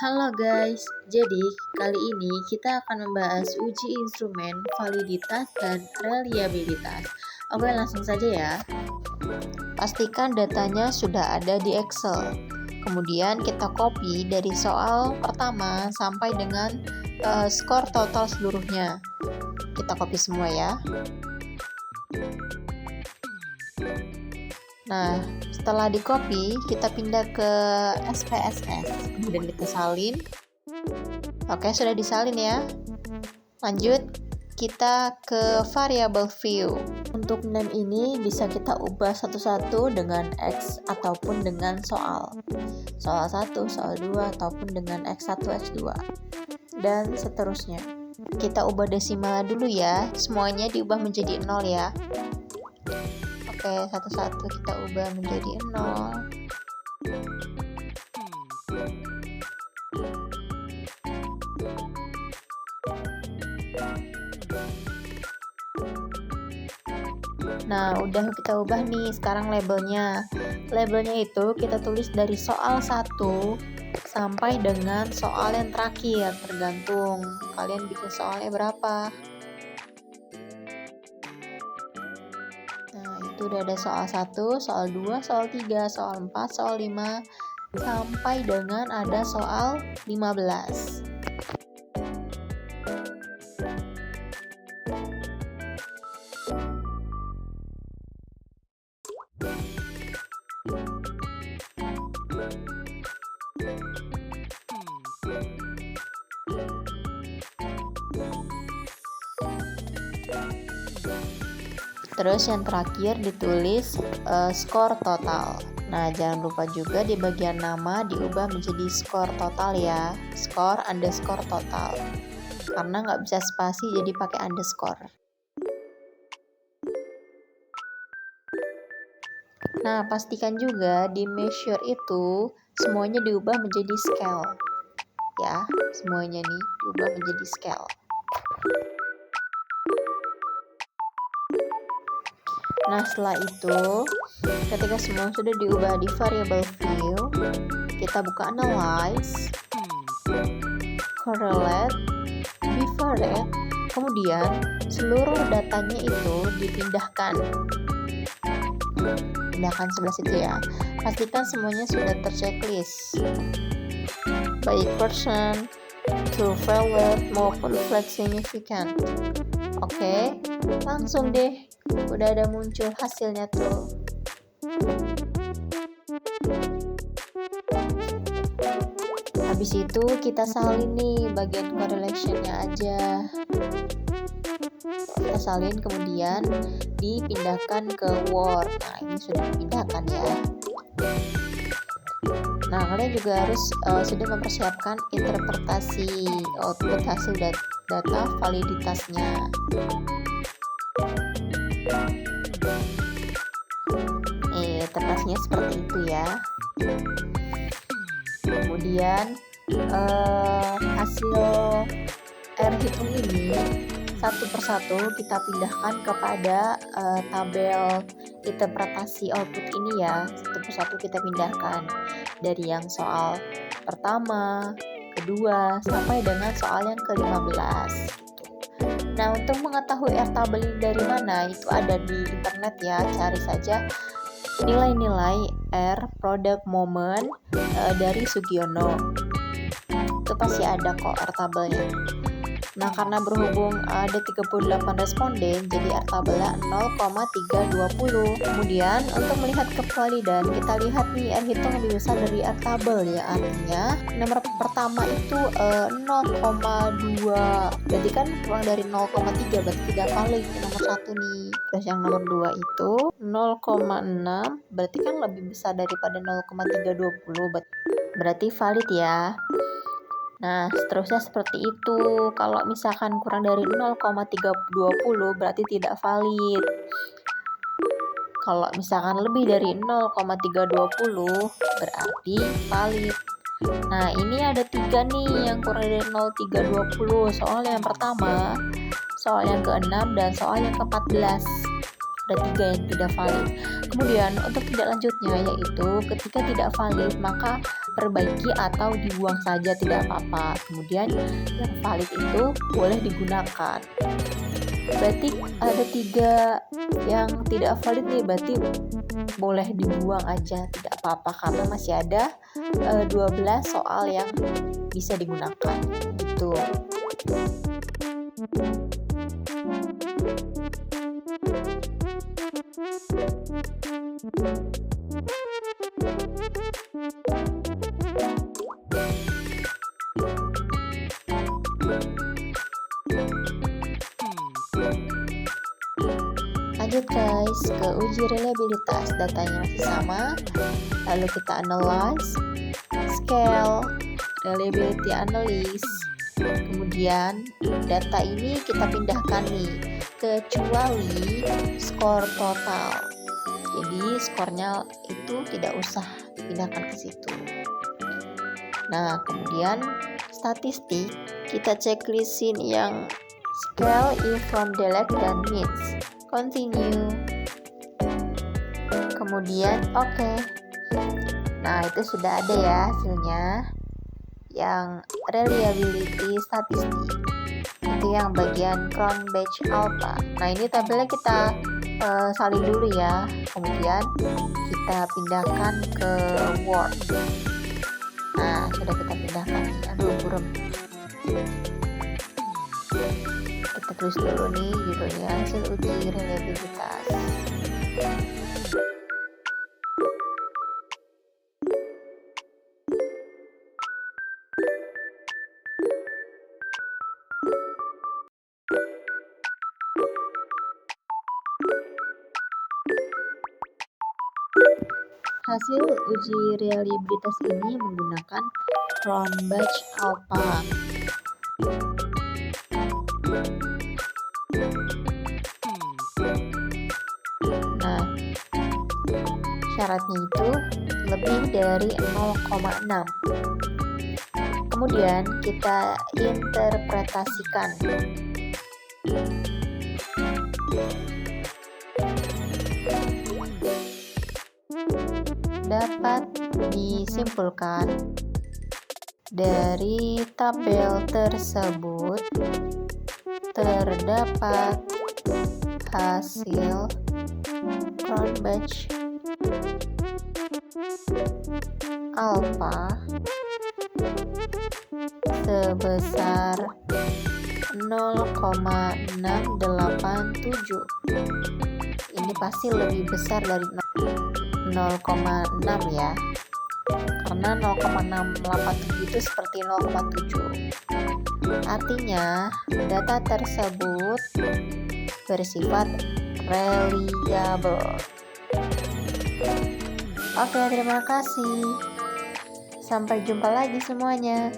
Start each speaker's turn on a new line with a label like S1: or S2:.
S1: Halo guys, jadi kali ini kita akan membahas uji instrumen, validitas, dan reliabilitas. Oke, langsung saja ya. Pastikan datanya sudah ada di Excel. Kemudian kita copy dari soal pertama sampai dengan skor total seluruhnya. Kita copy semua ya. Nah, setelah di copy, kita pindah ke SPSS, kemudian kita salin. Oke, sudah disalin ya. Lanjut, kita ke variable view. Untuk name ini bisa kita ubah satu-satu dengan X ataupun dengan soal. Soal 1, soal 2, ataupun dengan X1, X2. Dan seterusnya. Kita ubah desimal dulu ya, semuanya diubah menjadi 0 ya. Oke, satu-satu kita ubah menjadi 0. Nah, udah kita ubah nih sekarang labelnya. Labelnya itu kita tulis dari soal 1 sampai dengan soal yang terakhir, tergantung kalian bikin soalnya berapa. Nah, itu udah ada soal 1, soal 2, soal 3, soal 4, soal 5, sampai dengan ada soal 15. Terus yang terakhir ditulis skor total. Nah, jangan lupa juga di bagian nama diubah menjadi skor total ya, skor underscore total. Karena nggak bisa spasi jadi pakai underscore. Nah, pastikan juga di measure itu semuanya diubah menjadi scale. Ya, semuanya nih diubah menjadi scale. Nah, setelah itu, ketika semua sudah diubah di variable view, kita buka analyze, correlate, bivariate, kemudian seluruh datanya itu dipindahkan. Pindahkan sebelah situ ya. Pastikan semuanya sudah terchecklist. Baik percent, true value, maupun flag significant. Oke, langsung deh. Udah ada muncul hasilnya tuh. Habis itu kita salin nih bagian correlation-nya aja. Kita salin kemudian dipindahkan ke Word. Nah, ini sudah dipindahkan ya. Nah, kalian juga harus sudah mempersiapkan interpretasi output hasil data validitasnya. Interpretasinya seperti itu ya. Kemudian hasil R hitung ini satu persatu kita pindahkan kepada tabel interpretasi output ini ya. Satu persatu kita pindahkan dari yang soal pertama, kedua, sampai dengan soal yang ke-15. Nah, untuk mengetahui R tabel ini dari mana, itu ada di internet ya, cari saja nilai-nilai R product moment dari Sugiono. Itu pasti ada kok R tabelnya. Nah, karena berhubung ada 38 responden, jadi R tabelnya 0,320. Kemudian untuk melihat kevalidan, kita lihat nih R hitung lebih besar dari R tabel ya. Artinya nomor pertama itu 0,2. Berarti kan kurang dari 0,3, berarti tidak valid nomor 1 nih. Terus yang nomor 2 itu 0,6, berarti kan lebih besar daripada 0,320. Berarti valid ya. Nah, seterusnya seperti itu. Kalau misalkan kurang dari 0,320 berarti tidak valid. Kalau misalkan lebih dari 0,320 berarti valid. Nah, ini ada 3 nih yang kurang dari 0,320. Soal yang pertama, soal yang ke-6, dan soal yang ke-14. Ada 3 yang tidak valid. Kemudian untuk tindak lanjutnya yaitu ketika tidak valid maka perbaiki atau dibuang saja tidak apa-apa. Kemudian yang valid itu boleh digunakan. Berarti ada 3 yang tidak valid nih, berarti boleh dibuang aja tidak apa-apa karena masih ada 12 soal yang bisa digunakan gitu. Lanjut guys ke uji reliabilitas, datanya masih sama, lalu kita analyze, scale, reliability analysis. Kemudian data ini kita pindahkan nih kecuali skor total. Jadi skornya itu tidak usah dipindahkan ke situ. Nah, kemudian statistik kita checklistin yang scale if from delete dan needs. Continue. Kemudian oke. Nah, itu sudah ada ya hasilnya. Yang reliability statistik itu yang bagian Cronbach alpha. Nah, ini tabelnya kita salin dulu ya. Kemudian kita pindahkan ke Word. Nah, sudah kita pindahkan. Aduh, burem. Kita tulis dulu nih judulnya hasil uji reliabilitas. Hasil uji reliabilitas ini menggunakan Cronbach alpha. Nah, syaratnya itu lebih dari 0,6. Kemudian kita interpretasikan. Dapat disimpulkan dari tabel tersebut terdapat hasil Cronbach alpha sebesar 0,687. Ini pasti lebih besar dari 0,6 ya, karena 0,687 itu seperti 0,7. Artinya data tersebut bersifat reliable. Oke, terima kasih. Sampai jumpa lagi semuanya.